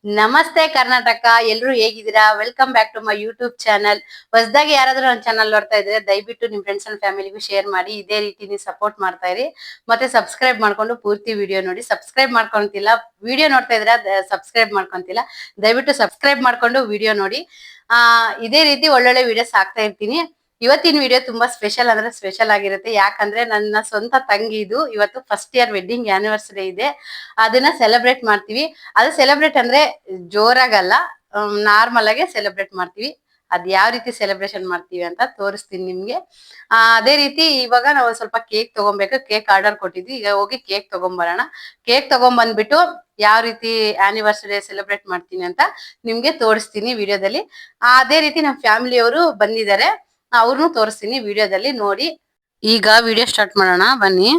ನಮಸ್ತೆ ಕರ್ನಾಟಕ, ಎಲ್ರು ಹೇಗಿದ್ದೀರಾ? Welcome back to my YouTube channel. ಹೊಸದಾಗಿ ಯಾರಾದ್ರೂ ನನ್ನ ಚಾನಲ್ ನೋಡ್ತಾ ಇದ್ರೆ ದಯವಿಟ್ಟು ನಿಮ್ ಫ್ರೆಂಡ್ಸ್ ಅಂಡ್ ಫ್ಯಾಮಿಲಿಗೂ ಶೇರ್ ಮಾಡಿ. ಇದೇ ರೀತಿ ನೀವು ಸಪೋರ್ಟ್ ಮಾಡ್ತಾ ಇರಿ. ಮತ್ತೆ ಸಬ್ಸ್ಕ್ರೈಬ್ ಮಾಡ್ಕೊಂಡು ಪೂರ್ತಿ ವಿಡಿಯೋ ನೋಡಿ. ಸಬ್ಸ್ಕ್ರೈಬ್ ಮಾಡ್ಕೊಂತಿಲ್ಲ, ವಿಡಿಯೋ ನೋಡ್ತಾ ಇದ್ರೆ ಸಬ್ಸ್ಕ್ರೈಬ್ ಮಾಡ್ಕೊಂತಿಲ್ಲ, ದಯವಿಟ್ಟು ಸಬ್ಸ್ಕ್ರೈಬ್ ಮಾಡ್ಕೊಂಡು ವಿಡಿಯೋ ನೋಡಿ. ಇದೇ ರೀತಿ ಒಳ್ಳೊಳ್ಳೆ ವಿಡಿಯೋಸ್ ಹಾಕ್ತಾ ಇರ್ತೀನಿ. ಇವತ್ತಿನ ವಿಡಿಯೋ ತುಂಬಾ ಸ್ಪೆಷಲ್ ಅಂದ್ರೆ ಸ್ಪೆಷಲ್ ಆಗಿರುತ್ತೆ. ಯಾಕಂದ್ರೆ ನನ್ನ ಸ್ವಂತ ತಂಗಿ ಇದು ಇವತ್ತು ಫಸ್ಟ್ ಇಯರ್ ವೆಡ್ಡಿಂಗ್ ಆನಿವರ್ಸರಿ ಇದೆ. ಅದನ್ನ ಸೆಲೆಬ್ರೇಟ್ ಮಾಡ್ತೀವಿ. ಅದು ಸೆಲೆಬ್ರೇಟ್ ಅಂದ್ರೆ ಜೋರಾಗಲ್ಲ, ನಾರ್ಮಲ್ ಆಗಿ ಸೆಲೆಬ್ರೇಟ್ ಮಾಡ್ತೀವಿ. ಅದ್ ಯಾವ ರೀತಿ ಸೆಲೆಬ್ರೇಷನ್ ಮಾಡ್ತೀವಿ ಅಂತ ತೋರಿಸ್ತೀನಿ ನಿಮ್ಗೆ. ಅದೇ ರೀತಿ ಇವಾಗ ನಾವು ಸ್ವಲ್ಪ ಕೇಕ್ ತಗೊಬೇಕು. ಕೇಕ್ ಆರ್ಡರ್ ಕೊಟ್ಟಿದ್ವಿ, ಈಗ ಹೋಗಿ ಕೇಕ್ ತಗೊಂಬರೋಣ. ಕೇಕ್ ತಗೊಂಬಂದ್ಬಿಟ್ಟು ಯಾವ ರೀತಿ ಆನಿವರ್ಸರಿ ಸೆಲೆಬ್ರೇಟ್ ಮಾಡ್ತೀನಿ ಅಂತ ನಿಮ್ಗೆ ತೋರಿಸ್ತೀನಿ ವಿಡಿಯೋದಲ್ಲಿ. ಅದೇ ರೀತಿ ನಮ್ಮ ಫ್ಯಾಮಿಲಿಯವರು ಬಂದಿದ್ದಾರೆ, ಅವ್ರನ್ನು ತೋರಿಸ್ತೀನಿ ವಿಡಿಯೋದಲ್ಲಿ ನೋಡಿ. ಈಗ ವಿಡಿಯೋ ಸ್ಟಾರ್ಟ್ ಮಾಡೋಣ ಬನ್ನಿ.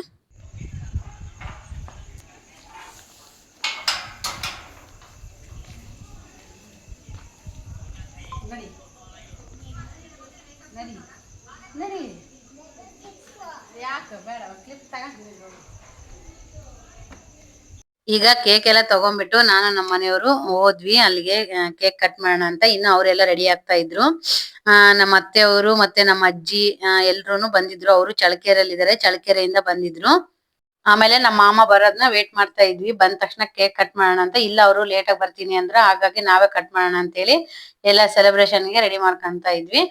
ಈಗ ಕೇಕ್ ಎಲ್ಲ ತಗೊಂಡ್ಬಿಟ್ಟು ನಾನು ನಮ್ಮ ಮನೆಯವರು ಹೋದ್ವಿ ಅಲ್ಲಿಗೆ ಕೇಕ್ ಕಟ್ ಮಾಡೋಣ ಅಂತ. ಇನ್ನು ಅವರೆಲ್ಲ ರೆಡಿ ಆಗ್ತಾ ಇದ್ರು. ನಮ್ಮ ಅತ್ತೆಯವರು ಮತ್ತೆ ನಮ್ಮ ಅಜ್ಜಿ ಎಲ್ರು ಬಂದಿದ್ರು. ಅವರು ಚಳ್ಳಕೆರೆಯಲ್ಲಿ ಇದಾರೆ, ಚಳ್ಳಕೆರೆಯಿಂದ ಬಂದಿದ್ರು. ಆಮೇಲೆ ನಮ್ಮ ಮಾಮ ಬರೋದನ್ನ ವೇಟ್ ಮಾಡ್ತಾ ಇದ್ವಿ. ಬಂದ ತಕ್ಷಣ ಕೇಕ್ ಕಟ್ ಮಾಡೋಣ ಅಂತ. ಇಲ್ಲ ಅವರು ಲೇಟ್ ಆಗಿ ಬರ್ತೀನಿ ಅಂದ್ರ, ಹಾಗಾಗಿ ನಾವೇ ಕಟ್ ಮಾಡೋಣ ಅಂತ ಹೇಳಿ ಎಲ್ಲ ಸೆಲೆಬ್ರೇಷನ್ ಗೆ ರೆಡಿ ಮಾಡ್ಕೊಂತ ಇದ್ವಿ.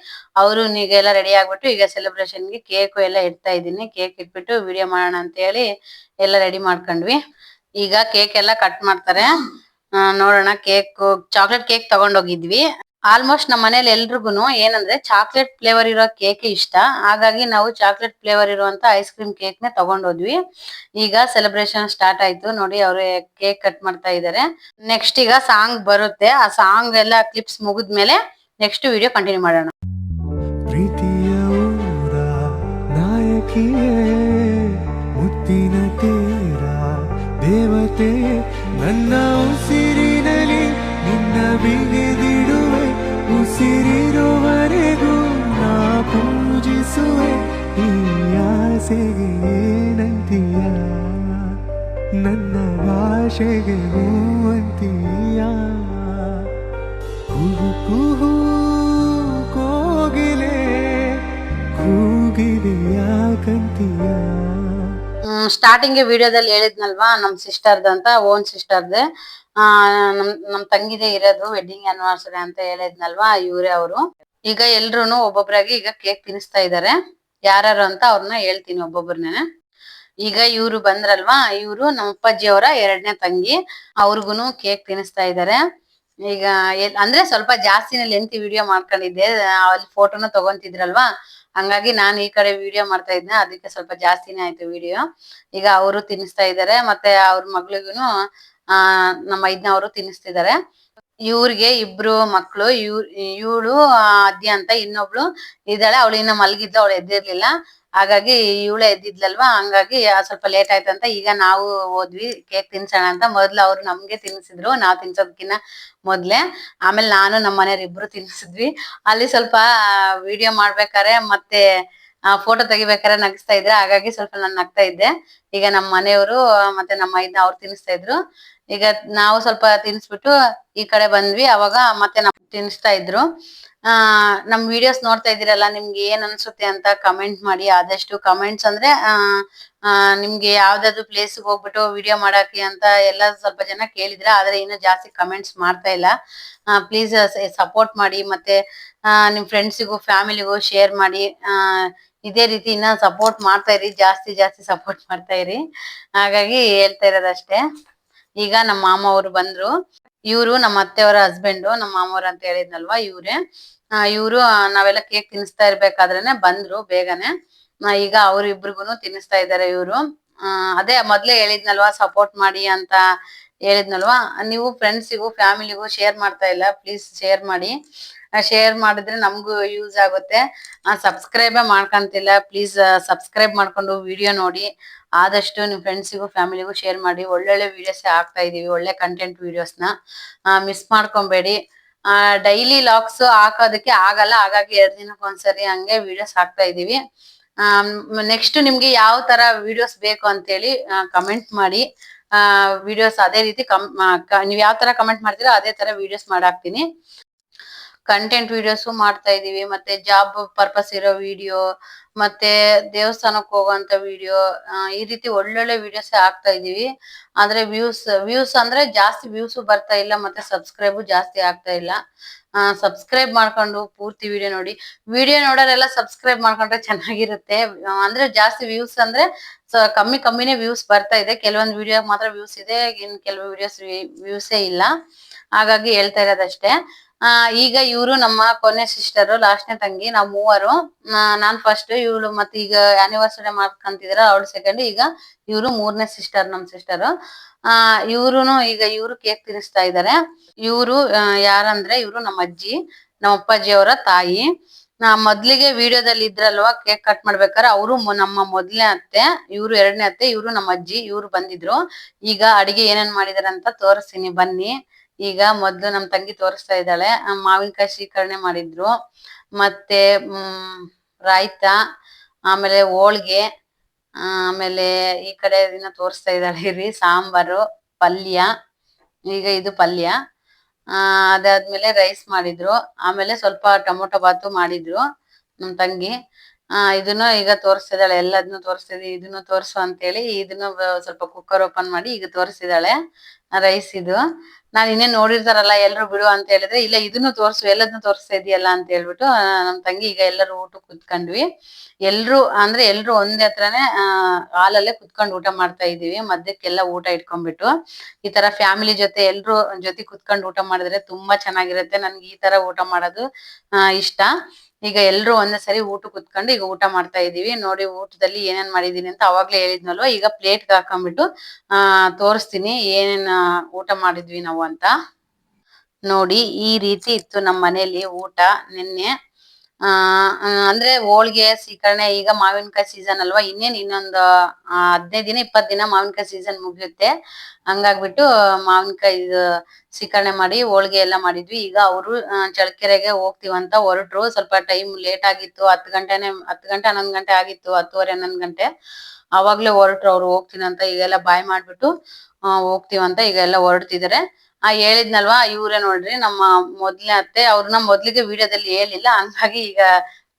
ಅವರು ಈಗೆಲ್ಲ ರೆಡಿ ಆಗ್ಬಿಟ್ಟು ಈಗ ಸೆಲೆಬ್ರೇಷನ್ ಗೆ ಕೇಕ್ ಎಲ್ಲ ಇಡ್ತಾ ಇದ್ದೀನಿ. ಕೇಕ್ ಇಟ್ಬಿಟ್ಟು ವಿಡಿಯೋ ಮಾಡೋಣ ಅಂತ ಹೇಳಿ ಎಲ್ಲ ರೆಡಿ ಮಾಡ್ಕೊಂಡ್ವಿ. ಈಗ ಕೇಕ್ ಎಲ್ಲ ಕಟ್ ಮಾಡ್ತಾರೆ, ನೋಡೋಣ. Chocolate cake ತಗೊಂಡೋಗಿದ್ವಿ. ಆಲ್ಮೋಸ್ಟ್ ನಮ್ಮ ಮನೇಲಿ ಎಲ್ರಿಗೂನು ಏನಂದ್ರೆ ಚಾಕ್ಲೇಟ್ ಫ್ಲೇವರ್ ಇರೋ ಕೇಕ್ ಇಷ್ಟ. ಹಾಗಾಗಿ ನಾವು ಚಾಕ್ಲೇಟ್ ಫ್ಲೇವರ್ ಇರುವಂತ ಐಸ್ ಕ್ರೀಮ್ ಕೇಕ್ ನ ತಗೊಂಡೋದ್ವಿ. ಈಗ ಸೆಲೆಬ್ರೇಷನ್ ಸ್ಟಾರ್ಟ್ ಆಯ್ತು ನೋಡಿ. ಅವ್ರು ಕೇಕ್ ಕಟ್ ಮಾಡ್ತಾ ಇದಾರೆ. ನೆಕ್ಸ್ಟ್ ಈಗ ಸಾಂಗ್ ಬರುತ್ತೆ. ಆ ಸಾಂಗ್ ಎಲ್ಲ ಕ್ಲಿಪ್ಸ್ ಮುಗಿದ್ಮೇಲೆ ನೆಕ್ಸ್ಟ್ ವಿಡಿಯೋ ಕಂಟಿನ್ಯೂ ಮಾಡೋಣ. ಪ್ರೀತಿಯ ಊರ ನಾಯಕಿಯೇ, ಮುತ್ತಿನ ತೇರ ದೇವತೆ, ನನ್ನ ಉಸಿರಿನಲ್ಲಿ ನಿನ್ನ ಬಿಗಿದಿಡುವೆ. ಉಸಿರಿರುವವರೆಗೂ ನಾ ಪೂಜಿಸುವೆ. ಈ ಆಸೆಗೆ ಏನಂತೀಯ, ನನ್ನ ಭಾಷೆಗೆ ಹೂವಂತೀಯ. ಕುಹು ಕುಹು ಕೋಗಿಲೆ ಕೂಗಿದೆಯ ಕಂತೀಯ. ಸ್ಟಾರ್ಟಿಂಗ್ ವಿಡಿಯೋದಲ್ಲಿ ಹೇಳಿದ್ನಲ್ವಾ ನಮ್ ಸಿಸ್ಟರ್ದ ಅಂತ, ಓನ್ ಸಿಸ್ಟರ್ದೆ. ನಮ್ ತಂಗಿದೇ ಇರೋದು ವೆಡ್ಡಿಂಗ್ ಆನಿವರ್ಸರಿ ಅಂತ ಹೇಳಿದ್ನಲ್ವಾ, ಇವರೇ ಅವರು. ಈಗ ಎಲ್ರುನು ಒಬ್ಬೊಬ್ರಾಗಿ ಈಗ ಕೇಕ್ ತಿನ್ನಿಸ್ತಾ ಇದಾರೆ. ಯಾರು ಅಂತ ಅವ್ರನ್ನ ಹೇಳ್ತೀನಿ ಒಬ್ಬೊಬ್ರನ್ನೇ. ಈಗ ಇವ್ರು ಬಂದ್ರಲ್ವಾ, ಇವ್ರು ನಮ್ಮ ಅಪ್ಪಾಜಿ ಅವರ ಎರಡನೇ ತಂಗಿ. ಅವ್ರಿಗುನು ಕೇಕ್ ತಿನ್ನಿಸ್ತಾ ಇದಾರೆ. ಈಗ ಅಂದ್ರೆ ಸ್ವಲ್ಪ ಜಾಸ್ತಿನೇ ಲೆಂತ್ ವಿಡಿಯೋ ಮಾಡ್ಕೊಂಡಿದ್ದೆ, ಅಲ್ಲಿ ಫೋಟೋನು ತಗೊಂತಿದ್ರಲ್ವಾ, ಹಂಗಾಗಿ ನಾನು ಈ ಕಡೆ ವಿಡಿಯೋ ಮಾಡ್ತಾ ಇದ್ದೆ, ಅದಕ್ಕೆ ಸ್ವಲ್ಪ ಜಾಸ್ತಿನೇ ಆಯ್ತು ವಿಡಿಯೋ. ಈಗ ಅವರು ತಿನ್ನಿಸ್ತಾ ಇದಾರೆ, ಮತ್ತೆ ಅವ್ರ ಮಗಳಿಗೂನು ನಮ್ಮ ಮೈದ್ನವರು ತಿನ್ನಿಸ್ತಿದ್ದಾರೆ. ಇವ್ರಿಗೆ ಇಬ್ರು ಮಕ್ಳು. ಇವಳು ಅದ್ಯ ಅಂತ ಇನ್ನೊಬ್ಳು ಇದ್ದಾಳೆ. ಅವಳು ಇನ್ನ ಮಲಗಿದ್ಲು, ಅವಳು ಎದ್ದಿರ್ಲಿಲ್ಲ. ಹಾಗಾಗಿ ಇವಳು ಎದ್ದಿದ್ಲಲ್ವಾ, ಹಂಗಾಗಿ ಸ್ವಲ್ಪ ಲೇಟ್ ಆಯ್ತಂತ ಈಗ ನಾವು ಹೋದ್ವಿ ಕೇಕ್ ತಿನ್ಸೋಣ ಅಂತ. ಮೊದ್ಲು ಅವ್ರು ನಮ್ಗೆ ತಿನ್ಸಿದ್ರು, ನಾವ್ ತಿನ್ಸೋದಕ್ಕಿನ್ನ ಮೊದ್ಲೆ. ಆಮೇಲೆ ನಾನು ನಮ್ಮ ಮನೆಯವ್ರ ಇಬ್ರು ತಿನ್ಸಿದ್ವಿ. ಅಲ್ಲಿ ಸ್ವಲ್ಪ ವಿಡಿಯೋ ಮಾಡ್ಬೇಕಾರೆ ಮತ್ತೆ ಫೋಟೋ ತೆಗಿಬೇಕಾರೆ ನಗಿಸ್ತಾ ಇದ್ರೆ, ಹಾಗಾಗಿ ಸ್ವಲ್ಪ ನಾನು ನಗ್ತಾ ಇದ್ದೆ. ಈಗ ನಮ್ಮ ಮನೆಯವರು ಮತ್ತೆ ನಮ್ಮ ಮೈದ್ನ ಅವ್ರು ತಿನ್ನಿಸ್ತಾ ಇದ್ರು. ಈಗ ನಾವು ಸ್ವಲ್ಪ ತಿನ್ಸ್ಬಿಟ್ಟು ಈ ಕಡೆ ಬಂದ್ವಿ. ಅವಾಗ ಮತ್ತೆ ನಮ್ ತಿನ್ನಿಸ್ತಾ ಇದ್ರು. ನಮ್ ವಿಡಿಯೋಸ್ ನೋಡ್ತಾ ಇದೀರಲ್ಲ, ನಿಮ್ಗೆ ಏನ್ ಅನ್ಸುತ್ತೆ ಅಂತ ಕಮೆಂಟ್ ಮಾಡಿ. ಆದಷ್ಟು ಕಮೆಂಟ್ಸ್ ಅಂದ್ರೆ ನಿಮ್ಗೆ ಯಾವ್ದಾದ್ರು ಪ್ಲೇಸ್ ಹೋಗ್ಬಿಟ್ಟು ವಿಡಿಯೋ ಮಾಡಾಕಿ ಅಂತ ಎಲ್ಲ ಸ್ವಲ್ಪ ಜನ ಕೇಳಿದ್ರೆ, ಆದ್ರೆ ಇನ್ನು ಜಾಸ್ತಿ ಕಮೆಂಟ್ಸ್ ಮಾಡ್ತಾ ಇಲ್ಲ. ಪ್ಲೀಸ್ ಸಪೋರ್ಟ್ ಮಾಡಿ, ಮತ್ತೆ ನಿಮ್ ಫ್ರೆಂಡ್ಸಿಗೂ ಫ್ಯಾಮಿಲಿಗೂ ಶೇರ್ ಮಾಡಿ. ಇದೇ ರೀತಿ ಇನ್ನ ಸಪೋರ್ಟ್ ಮಾಡ್ತಾ ಇರಿ, ಜಾಸ್ತಿ ಜಾಸ್ತಿ ಸಪೋರ್ಟ್ ಮಾಡ್ತಾ ಇರಿ. ಹಾಗಾಗಿ ಹೇಳ್ತಾ ಇರೋದಷ್ಟೇ. ಈಗ ನಮ್ಮ ಮಾಮ ಅವರು ಬಂದ್ರು. ಇವ್ರು ನಮ್ಮ ಅತ್ತೆಯವರ ಹಸ್ಬೆಂಡು, ನಮ್ಮ ಮಾಮವ್ರ ಅಂತ ಹೇಳಿದ್ನಲ್ವಾ, ಇವ್ರೆ. ಇವ್ರು ನಾವೆಲ್ಲ ಕೇಕ್ ತಿನ್ನಿಸ್ತಾ ಇರ್ಬೇಕಾದ್ರೇನೆ ಬಂದ್ರು ಬೇಗನೆ. ಈಗ ಅವ್ರ ಇಬ್ರಿಗೂನು ತಿನ್ನಿಸ್ತಾ ಇದಾರೆ ಇವ್ರು. ಅದೇ ಮೊದ್ಲೇ ಹೇಳಿದ್ನಲ್ವಾ ಸಪೋರ್ಟ್ ಮಾಡಿ ಅಂತ ಹೇಳಿದ್ನಲ್ವಾ. ನೀವು ಫ್ರೆಂಡ್ಸಿಗೂ ಫ್ಯಾಮಿಲಿಗೂ ಶೇರ್ ಮಾಡ್ತಾ ಇಲ್ಲ, ಪ್ಲೀಸ್ ಶೇರ್ ಮಾಡಿ. ಶೇರ್ ಮಾಡಿದ್ರೆ ನಮಗೂ ಯೂಸ್ ಆಗುತ್ತೆ. ಸಬ್ಸ್ಕ್ರೈಬೇ ಮಾಡ್ಕೊಂತಿಲ್ಲ, ಪ್ಲೀಸ್ ಸಬ್ಸ್ಕ್ರೈಬ್ ಮಾಡ್ಕೊಂಡು ವಿಡಿಯೋ ನೋಡಿ. ಆದಷ್ಟು ನಿಮ್ ಫ್ರೆಂಡ್ಸಿಗೂ ಫ್ಯಾಮಿಲಿಗೂ ಶೇರ್ ಮಾಡಿ. ಒಳ್ಳೊಳ್ಳೆ ವಿಡಿಯೋಸ್ ಹಾಕ್ತಾ ಇದೀವಿ, ಒಳ್ಳೆ ಕಂಟೆಂಟ್ ವಿಡಿಯೋಸ್ನ ಮಿಸ್ ಮಾಡ್ಕೊಬೇಡಿ. ಡೈಲಿ ಲಾಗ್ಸ್ ಹಾಕೋದಕ್ಕೆ ಆಗಲ್ಲ, ಹಾಗಾಗಿ 2 ದಿನಕ್ಕೊಂದ್ಸರಿ ಹಂಗೆ ವಿಡಿಯೋಸ್ ಹಾಕ್ತಾ ಇದೀವಿ. ನೆಕ್ಸ್ಟ್ ನಿಮ್ಗೆ ಯಾವ ತರ ವಿಡಿಯೋಸ್ ಬೇಕು ಅಂತೇಳಿ ಕಮೆಂಟ್ ಮಾಡಿ. ವಿಡಿಯೋಸ್ ಅದೇ ರೀತಿ ನೀವ್ ಯಾವ ತರ ಕಮೆಂಟ್ ಮಾಡ್ತೀರೋ ಅದೇ ತರ ವಿಡಿಯೋಸ್ ಮಾಡಾಕ್ತೀನಿ. ಕಂಟೆಂಟ್ ವಿಡಿಯೋಸ್ ಮಾಡ್ತಾ ಇದೀವಿ, ಮತ್ತೆ ಜಾಬ್ ಪರ್ಪಸ್ ಇರೋ ವಿಡಿಯೋ, ಮತ್ತೆ ದೇವಸ್ಥಾನಕ್ಕೆ ಹೋಗುವಂತ ವಿಡಿಯೋ, ಈ ರೀತಿ ಒಳ್ಳೊಳ್ಳೆ ವಿಡಿಯೋಸ್ ಹಾಕ್ತಾ ಇದೀವಿ. ಆದ್ರೆ ವ್ಯೂಸ್ ಅಂದ್ರೆ ಜಾಸ್ತಿ ವ್ಯೂಸ್ ಬರ್ತಾ ಇಲ್ಲ, ಮತ್ತೆ ಸಬ್ಸ್ಕ್ರೈಬ್ ಜಾಸ್ತಿ ಆಗ್ತಾ ಇಲ್ಲ. ಸಬ್ಸ್ಕ್ರೈಬ್ ಮಾಡ್ಕೊಂಡು ಪೂರ್ತಿ ವಿಡಿಯೋ ನೋಡಿ. ವಿಡಿಯೋ ನೋಡೋರೆಲ್ಲ ಸಬ್ಸ್ಕ್ರೈಬ್ ಮಾಡ್ಕೊಂಡ್ರೆ ಚೆನ್ನಾಗಿರುತ್ತೆ. ಅಂದ್ರೆ ಜಾಸ್ತಿ ವ್ಯೂಸ್ ಅಂದ್ರೆ ಕಮ್ಮಿನೇ ವ್ಯೂಸ್ ಬರ್ತಾ ಇದೆ. ಕೆಲವೊಂದು ವಿಡಿಯೋ ಮಾತ್ರ ವ್ಯೂಸ್ ಇದೆ, ಇನ್ ಕೆಲವು ವಿಡಿಯೋಸ್ ವ್ಯೂಸೇ ಇಲ್ಲ. ಹಾಗಾಗಿ ಹೇಳ್ತಾ ಇರೋದಷ್ಟೇ. ಈಗ ಇವರು ನಮ್ಮ ಕೊನೆ ಸಿಸ್ಟರ್, ಲಾಸ್ಟ್ನೇ ತಂಗಿ. ನಾವ್ ಮೂವರು. ನಾನ್ ಫಸ್ಟ್, ಇವಳು ಮತ್ತೆ ಈಗ ಆನಿವರ್ಸರಿ ಮಾಡ್ಕೊಂತಿದಾರ, ಅವಳು ಸೆಕೆಂಡ್. ಈಗ ಇವರು ಮೂರನೇ ಸಿಸ್ಟರ್, ನಮ್ ಸಿಸ್ಟರ್. ಇವ್ರುನು ಈಗ ಇವ್ರು ಕೇಕ್ ತಿನ್ನಿಸ್ತಾ ಇದಾರೆ. ಇವ್ರು ಯಾರಂದ್ರೆ ಇವ್ರು ನಮ್ಮ ಅಜ್ಜಿ, ನಮ್ಮ ಅಪ್ಪಾಜಿ ಅವರ ತಾಯಿ. ಮೊದ್ಲಿಗೆ ವಿಡಿಯೋದಲ್ಲಿ ಇದ್ರಲ್ವಾ ಕೇಕ್ ಕಟ್ ಮಾಡ್ಬೇಕಾದ್ರೆ ಅವರು ನಮ್ಮ ಮೊದ್ಲನೇ ಅತ್ತೆ, ಇವ್ರು ಎರಡನೇ ಅತ್ತೆ, ಇವ್ರು ನಮ್ಮ ಅಜ್ಜಿ. ಇವ್ರು ಬಂದಿದ್ರು. ಈಗ ಅಡಿಗೆ ಏನೇನ್ ಮಾಡಿದಾರೆ ಅಂತ ತೋರಿಸ್ತೀನಿ ಬನ್ನಿ. ಈಗ ಮೊದ್ಲು ನಮ್ ತಂಗಿ ತೋರಿಸ್ತಾ ಇದ್ದಾಳೆ. ಮಾವಿನಕಾಯಿ ಶೀಕರಣೆ ಮಾಡಿದ್ರು, ಮತ್ತೆ ರಾಯ್ತ, ಆಮೇಲೆ ಹೋಳ್ಗೆ, ಆಮೇಲೆ ಈ ಕಡೆ ಇನ್ನ ತೋರಿಸ್ತಾ ಇದ್ದಾಳೆ ಇರಿ, ಸಾಂಬಾರು, ಪಲ್ಯ. ಈಗ ಇದು ಪಲ್ಯ. ಅದಾದ್ಮೇಲೆ ರೈಸ್ ಮಾಡಿದ್ರು, ಆಮೇಲೆ ಸ್ವಲ್ಪ ಟೊಮೊಟೊ ಬಾತು ಮಾಡಿದ್ರು ನಮ್ ತಂಗಿ. ಇದನ್ನು ಈಗ ತೋರಿಸ್ತಿದ್ದಾಳೆ, ಎಲ್ಲದನ್ನು ತೋರಿಸ್ತಿದ್ವಿ. ಇದನ್ನು ತೋರ್ಸು ಅಂತೇಳಿ ಇದನ್ನು ಸ್ವಲ್ಪ ಕುಕ್ಕರ್ ಓಪನ್ ಮಾಡಿ ಈಗ ತೋರಿಸಿದಾಳೆ ರೈಸ್. ಇದು ನಾನ್ ಇನ್ನೇನ್ ನೋಡಿರ್ತಾರಲ್ಲ ಎಲ್ರು ಬಿಡು ಅಂತ ಹೇಳಿದ್ರೆ, ಇಲ್ಲ ಇದನ್ನು ತೋರ್ಸು, ಎಲ್ಲದನ್ನು ತೋರಿಸ್ತಾ ಇದೆಯಲ್ಲ ಅಂತ ಹೇಳ್ಬಿಟ್ಟು ನಮ್ ತಂಗಿ ಈಗ ಎಲ್ಲರೂ ಊಟ ಕುತ್ಕೊಂಡ್ವಿ. ಎಲ್ರು ಒಂದೇ ಹತ್ರನೇ ಹಾಲಲ್ಲೇ ಕುತ್ಕೊಂಡು ಊಟ ಮಾಡ್ತಾ ಇದೀವಿ. ಮಧ್ಯಕ್ಕೆಲ್ಲ ಊಟ ಇಟ್ಕೊಂಡ್ಬಿಟ್ಟು ಈ ತರ ಫ್ಯಾಮಿಲಿ ಜೊತೆ ಎಲ್ರು ಜೊತೆ ಕುತ್ಕೊಂಡು ಊಟ ಮಾಡಿದ್ರೆ ತುಂಬಾ ಚೆನ್ನಾಗಿರುತ್ತೆ. ನನ್ಗೆ ಈ ತರ ಊಟ ಮಾಡೋದು ಇಷ್ಟ. ಈಗ ಎಲ್ರು ಒಂದೇ ಸರಿ ಊಟ ಕುತ್ಕೊಂಡು ಈಗ ಊಟ ಮಾಡ್ತಾ ಇದೀವಿ. ನೋಡಿ ಊಟದಲ್ಲಿ ಏನೇನ್ ಮಾಡಿದೀನಿ ಅಂತ ಅವಾಗ್ಲೇ ಹೇಳಿದ್ನಲ್ವ. ಈಗ ಪ್ಲೇಟ್ಗೆ ಹಾಕೊಂಡ್ಬಿಟ್ಟು ತೋರಿಸ್ತೀನಿ ಏನೇನ್ ಊಟ ಮಾಡಿದ್ವಿ ನಾವು ಅಂತ. ನೋಡಿ ಈ ರೀತಿ ಇತ್ತು ನಮ್ಮ ಮನೇಲಿ ಊಟ ನಿನ್ನೆ. ಅಂದ್ರೆ ಹೋಳ್ಗೆ, ಸೀಕರಣೆ. ಈಗ ಮಾವಿನಕಾಯಿ ಸೀಸನ್ ಅಲ್ವಾ, ಇನ್ನೊಂದು 15 ದಿನ 20 ದಿನ ಮಾವಿನಕಾಯಿ ಸೀಸನ್ ಮುಗಿಯುತ್ತೆ. ಹಂಗಾಗ್ಬಿಟ್ಟು ಮಾವಿನಕಾಯಿ ಸೀಕರಣೆ ಮಾಡಿ ಹೋಳ್ಗೆ ಎಲ್ಲ ಮಾಡಿದ್ವಿ. ಈಗ ಅವರು ಚಳ್ಳಕೆರೆಗೆ ಹೋಗ್ತಿವಂತ ಹೊರಟ್ರು. ಸ್ವಲ್ಪ ಟೈಮ್ ಲೇಟ್ ಆಗಿತ್ತು, 10 ಗಂಟೆ 11 ಗಂಟೆ ಆಗಿತ್ತು, 10:30 11 ಗಂಟೆ. ಅವಾಗ್ಲೇ ಹೊರಟ್ರು ಅವ್ರು ಹೋಗ್ತೀನಂತ. ಈಗೆಲ್ಲ ಬಾಯ್ ಮಾಡ್ಬಿಟ್ಟು ಹೋಗ್ತಿವಂತ ಈಗ ಎಲ್ಲ ಹೊರಡ್ತಿದಾರೆ. ಹೇಳಿದ್ನಲ್ವಾ, ಇವ್ರೆ ನೋಡ್ರಿ ನಮ್ಮ ಮೊದ್ಲನೇ ಅತ್ತೆ. ಅವ್ರನ್ನ ಮೊದ್ಲಿಗೆ ವಿಡಿಯೋದಲ್ಲಿ ಹೇಳಿಲ್ಲ, ಹಂಗಾಗಿ ಈಗ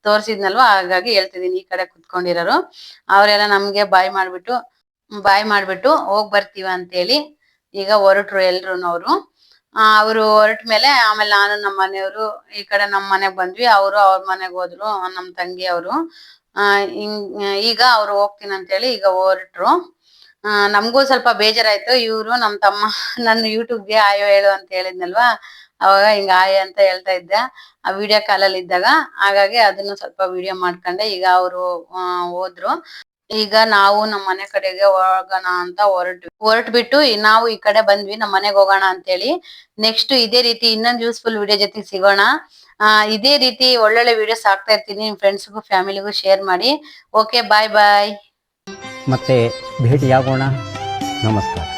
ತೋರ್ಸಿದ್ನಲ್ವಾ, ಹಾಗಾಗಿ ಹೇಳ್ತಿದೀನಿ. ಈ ಕಡೆ ಕುತ್ಕೊಂಡಿರೋರು ಅವರೆಲ್ಲ ನಮ್ಗೆ ಬಾಯ್ ಮಾಡ್ಬಿಟ್ಟು ಹೋಗ್ ಬರ್ತೀವ ಅಂತೇಳಿ ಈಗ ಹೊರಟ್ರು ಎಲ್ರುನು. ಅವ್ರು ಹೊರಟ ಮೇಲೆ ಆಮೇಲೆ ನಾನು ನಮ್ಮ ಮನೆಯವರು ಈ ಕಡೆ ನಮ್ ಮನೆಗ್ ಬಂದ್ವಿ. ಅವ್ರು ಅವ್ರ ಮನೆಗ್ ಹೋದ್ರು, ನಮ್ ತಂಗಿ ಅವರು. ಈಗ ಅವ್ರು ಹೋಗ್ತೀನಂತೇಳಿ ಈಗ ಹೊರಟ್ರು. ನಮಗೂ ಸ್ವಲ್ಪ ಬೇಜಾರಾಯ್ತು. ಇವ್ರು ನಮ್ ತಮ್ಮ ನನ್ನ ಯೂಟ್ಯೂಬ್ಗೆ ಆಯೋ ಹೇಳು ಅಂತ ಹೇಳಿದ್ನಲ್ವಾ, ಅವಾಗ ಹಿಂಗ ಆಯ್ ಅಂತ ಹೇಳ್ತಾ ಇದ್ದೆ ಆ ವಿಡಿಯೋ ಕಾಲಲ್ಲಿ ಇದ್ದಾಗ. ಹಾಗಾಗಿ ಅದನ್ನು ಸ್ವಲ್ಪ ವಿಡಿಯೋ ಮಾಡ್ಕೊಂಡೆ. ಈಗ ಅವರು ಹೋದ್ರು. ಈಗ ನಾವು ನಮ್ಮ ಮನೆ ಕಡೆಗೆ ಹೋಗೋಣ ಅಂತ ಹೊರಟ್ಬಿಟ್ಟು ನಾವು ಈ ಕಡೆ ಬಂದ್ವಿ, ನಮ್ಮ ಮನೆಗೆ ಹೋಗೋಣ ಅಂತೇಳಿ. ನೆಕ್ಸ್ಟ್ ಇದೇ ರೀತಿ ಇನ್ನೊಂದು ಯೂಸ್ಫುಲ್ ವಿಡಿಯೋ ಜೊತೆ ಸಿಗೋಣ. ಇದೇ ರೀತಿ ಒಳ್ಳೊಳ್ಳೆ ವಿಡಿಯೋಸ್ ಹಾಕ್ತಾ ಇರ್ತೀನಿ. ನಿಮ್ ಫ್ರೆಂಡ್ಸ್ಗೂ ಫ್ಯಾಮಿಲಿಗೂ ಶೇರ್ ಮಾಡಿ. ಓಕೆ, ಬಾಯ್ ಬಾಯ್. ಮತ್ತೆ ಭೇಟಿಯಾಗೋಣ. ನಮಸ್ಕಾರ.